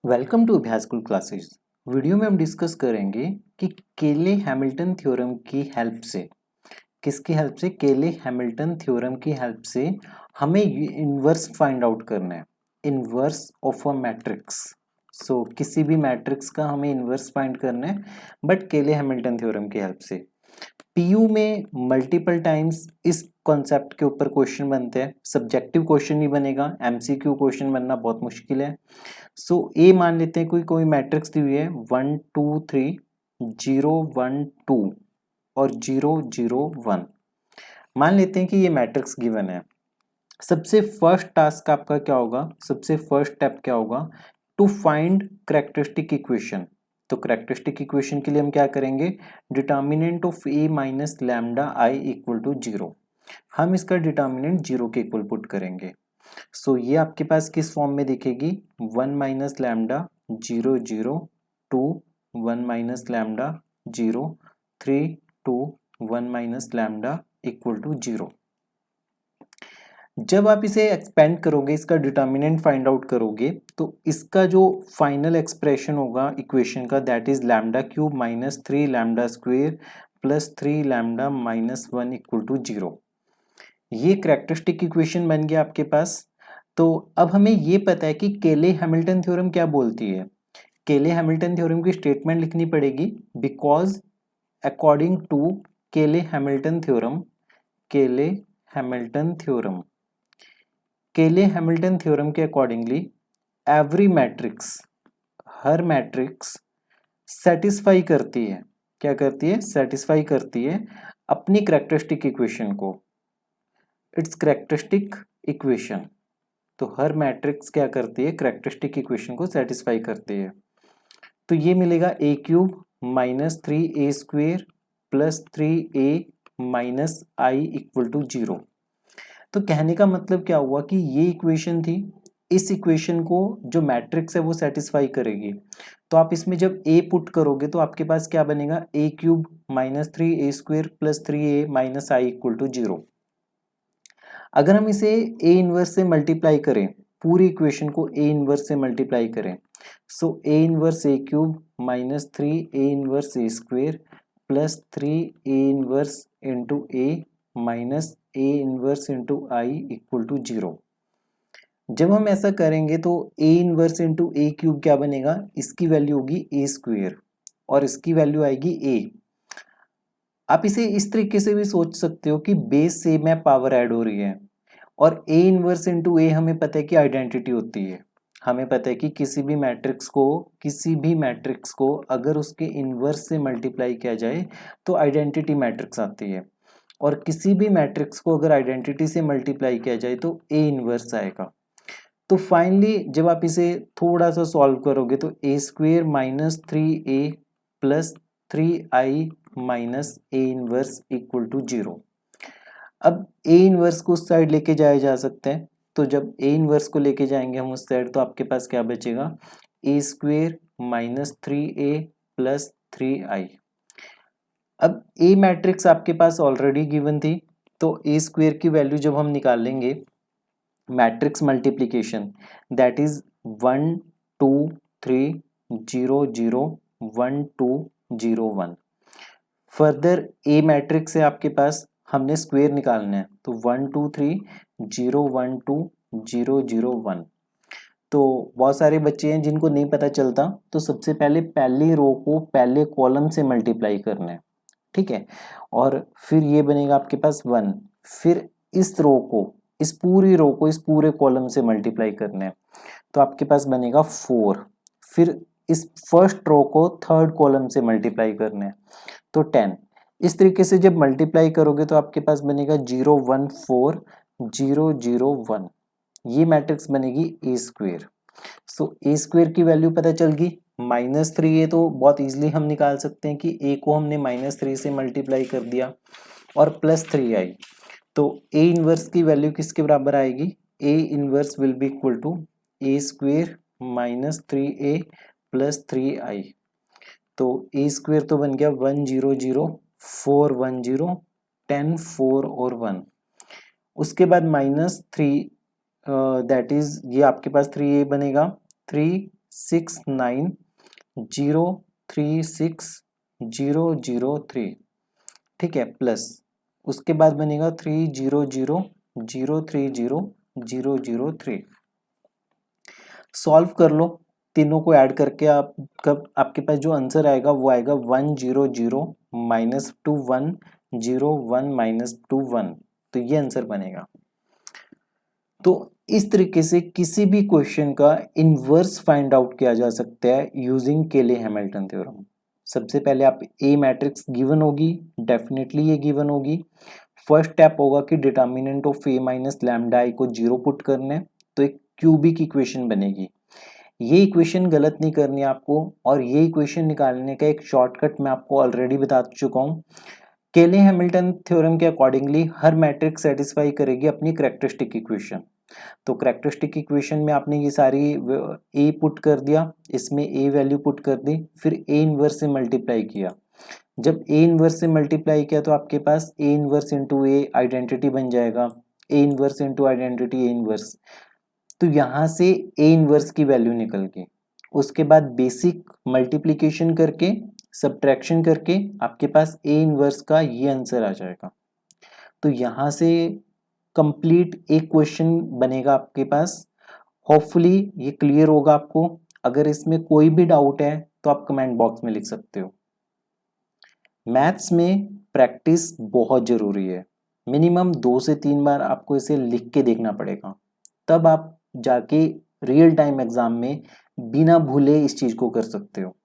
Welcome to अभ्यास school classes. Video में हम डिस्कस करेंगे कि केले हैमिल्टन थ्योरम की हेल्प से, किसकी हेल्प से? केले हैमिल्टन थ्योरम की हेल्प से हमें इनवर्स फाइंड आउट करना है, इनवर्स ऑफ अ मैट्रिक्स। सो किसी भी मैट्रिक्स का हमें इनवर्स फाइंड करना है, बट केले हैमिल्टन थ्योरम की हेल्प से। पीयू में मल्टीपल टाइम्स इस कॉन्सेप्ट के ऊपर क्वेश्चन बनते हैं। सब्जेक्टिव क्वेश्चन ही बनेगा, एमसीक्यू क्वेश्चन बनना बहुत मुश्किल है। सो ए मान लेते हैं, कोई मैट्रिक्स दी हुई है 1 2 3 0 1 2 और 0 0 1। मान लेते हैं कि ये मैट्रिक्स गिवन है। सबसे फर्स्ट टास्क आपका क्या होगा? सबसे फर्स्ट स्टेप क्या होगा? To find characteristic equation. तो कैरेक्टरिस्टिक इक्वेशन के लिए हम क्या करेंगे? Determinant of A minus lambda I equal to 0। हम इसका डिटर्मिनेंट 0 के इक्वल पुट करेंगे। सो ये आपके पास किस फॉर्म में दिखेगी? 1 minus lambda 0 0 2 1 minus lambda 0 3 2 1 minus lambda equal to 0। जब आप इसे एक्सपेंड करोगे, इसका डिटर्मिनेंट फाइंड आउट करोगे, तो इसका जो फाइनल एक्सप्रेशन होगा इक्वेशन का, that is lambda cube minus 3 lambda square plus 3 lambda minus 1 equal to 0। ये कैरेक्टरिस्टिक इक्वेशन बन गया आपके पास। तो अब हमें ये पता है कि केले हैमिल्टन थ्योरम क्या बोलती है। केले हैमिल्टन थ्योरम की स्टेटमेंट लिखनी पड़ेगी, बिकॉज अकॉर्डिंग टू केले हैमिल्टन थ्योरम, केले हैमिल्टन थ्योरम, केले हैमिल्टन थ्योरम के अकॉर्डिंगली एवरी मैट्रिक्स, हर मैट्रिक्स सेटिस्फाई करती है। क्या करती है? सेटिस्फाई करती है अपनी कैरेक्टरिस्टिक इक्वेशन को, इट्स कैरेक्टरिस्टिक इक्वेशन। तो हर मैट्रिक्स क्या करती है? कैरेक्टरिस्टिक इक्वेशन को सेटिस्फाई करती है। तो ये मिलेगा A cube minus 3 A square plus 3 A minus I equal to 0। तो कहने का मतलब क्या हुआ कि ये इक्वेशन थी, इस इक्वेशन को जो मैट्रिक्स है वो सेटिस्फाई करेगी। तो आप इसमें जब a पुट करोगे तो आपके पास क्या बनेगा? A cube minus 3 A square plus 3 A minus I equal to 0। अगर हम इसे a इनवर्स से मल्टीप्लाई करें, पूरी इक्वेशन को a इनवर्स से मल्टीप्लाई करें, so a inverse A cube minus 3 A inverse A square plus 3 A inverse into A minus A inverse into I equal to 0। जब हम ऐसा करेंगे तो a inverse into A cube क्या बनेगा? इसकी वैल्यू होगी ए स्क्वेयर और इसकी वैल्यू आएगी a। आप इसे इस तरीके से भी सोच सकते हो कि बेस से में पावर ऐड हो रही है, और a इनवर्स इंटू ए हमें पता है कि आइडेंटिटी होती है। हमें पता है कि किसी भी मैट्रिक्स को अगर उसके इनवर्स से मल्टीप्लाई किया जाए तो आइडेंटिटी मैट्रिक्स आती है, और किसी भी मैट्रिक्स को अगर आइडेंटिटी से मल्टीप्लाई किया जाए तो ए इनवर्स आएगा। तो फाइनली जब आप इसे थोड़ा सा सॉल्व करोगे तो A square minus 3 A plus 3 I minus A inverse equal to 0। अब ए इनवर्स को उस साइड लेके जाया जा सकता है, तो जब ए इनवर्स को लेके जाएंगे हम उस साइड तो आपके पास क्या बचेगा? ए स्क्वेयर माइनस 3 ए प्लस 3 आई। अब ए मैट्रिक्स आपके पास ऑलरेडी गिवन थी, तो ए स्क्वेयर की वैल्यू जब हम निकालेंगे matrix multiplication, that is 1 2 3 0 0 1 2 0 1। Further A matrix है आपके पास, हमने स्क्वायर निकालना है, तो 1 2 3 0 1 2 0 0 1। तो बहुत सारे बच्चे हैं जिनको नहीं पता चलता, तो सबसे पहले पहली रो को पहले कॉलम से मल्टीप्लाई करना है, ठीक है, और फिर ये बनेगा आपके पास 1। फिर इस रो को, इस पूरी रो को इस पूरे कॉलम से मल्टीप्लाई करना है, तो आपके पास बनेगा 4। फिर इस फर्स्ट रो को थर्ड कॉलम से मल्टीप्लाई करना है, तो 10। इस तरीके से जब मल्टीप्लाई करोगे तो आपके पास बनेगा 0 1 4 0 0 1। ये मैट्रिक्स बनेगी ए स्क्वेयर। सो ए स्क्वेयर की वैल्यू पता चल गई -3 है, तो बहुत इजीली हम निकाल सकते हैं कि ए को हमने -3 से मल्टीप्लाई कर दिया और प्लस 3 आई। तो ए इनवर्स की वैल्यू किसके बराबर आएगी? A inverse will be equal to A square -3 A plus 3 I. तो ए स्क्वेयर तो बन गया 1 0 0 4 1 0 10 4 और 1। उसके बाद -3, दैट इज ये आपके पास 3a बनेगा, 3 369036003, ठीक है, प्लस उसके बाद बनेगा 300030003। सॉल्व कर लो, तीनों को ऐड करके आपके पास जो आंसर आएगा वो आएगा 100 माइनस 2101 माइनस 21, तो ये आंसर बनेगा। तो इस तरीके से किसी भी क्वेश्चन का इनवर्स फाइंड आउट किया जा सकता है यूजिंग केले हैमिल्टन थ्योरम। सबसे पहले आप ए मैट्रिक्स गिवन होगी, डेफिनेटली ये गिवन होगी। फर्स्ट स्टेप होगा कि determinant of A minus lambda I को 0 पुट करना है, तो एक क्यूबिक इक्वेशन बनेगी। ये इक्वेशन गलत नहीं करनी है आपको, और ये इक्वेशन निकालने का एक शॉर्टकट मैं आपको ऑलरेडी बता चुका हूँ। केले हैमिल्टन थ्योरम के अकॉर्डिंगली हर मैट्रिक्स सेटिस्फाई करेगी अपनी कैरेक्टरिस्टिक इक्वेशन। तो कैरेक्टरिस्टिक इक्वेशन में आपने ये सारी ए पुट कर दिया, इसमें ए वैल्यू पुट कर दी, फिर ए इनवर्स से मल्टीप्लाई किया। जब ए इनवर्स से मल्टीप्लाई किया तो आपके पास A inverse into A identity बन जाएगा, A inverse into identity A inverse. तो यहाँ से ए इनवर्स की वैल्यू निकल गई। उसके बाद बेसिक मल्टीप्लिकेशन करके सब्ट्रैक्शन करके आपके पास ए इनवर्स का ये आंसर आ जाएगा। तो यहाँ से कंप्लीट एक क्वेश्चन बनेगा आपके पास। होपफुली ये क्लियर होगा आपको। अगर इसमें कोई भी डाउट है तो आप कमेंट बॉक्स में लिख सकते हो। मैथ्स में प्रैक्टिस बहुत जरूरी है, मिनिमम 2 से 3 बार आपको इसे लिख के देखना पड़ेगा, तब आप जाके रियल टाइम एग्जाम में बिना भूले इस चीज को कर सकते हो।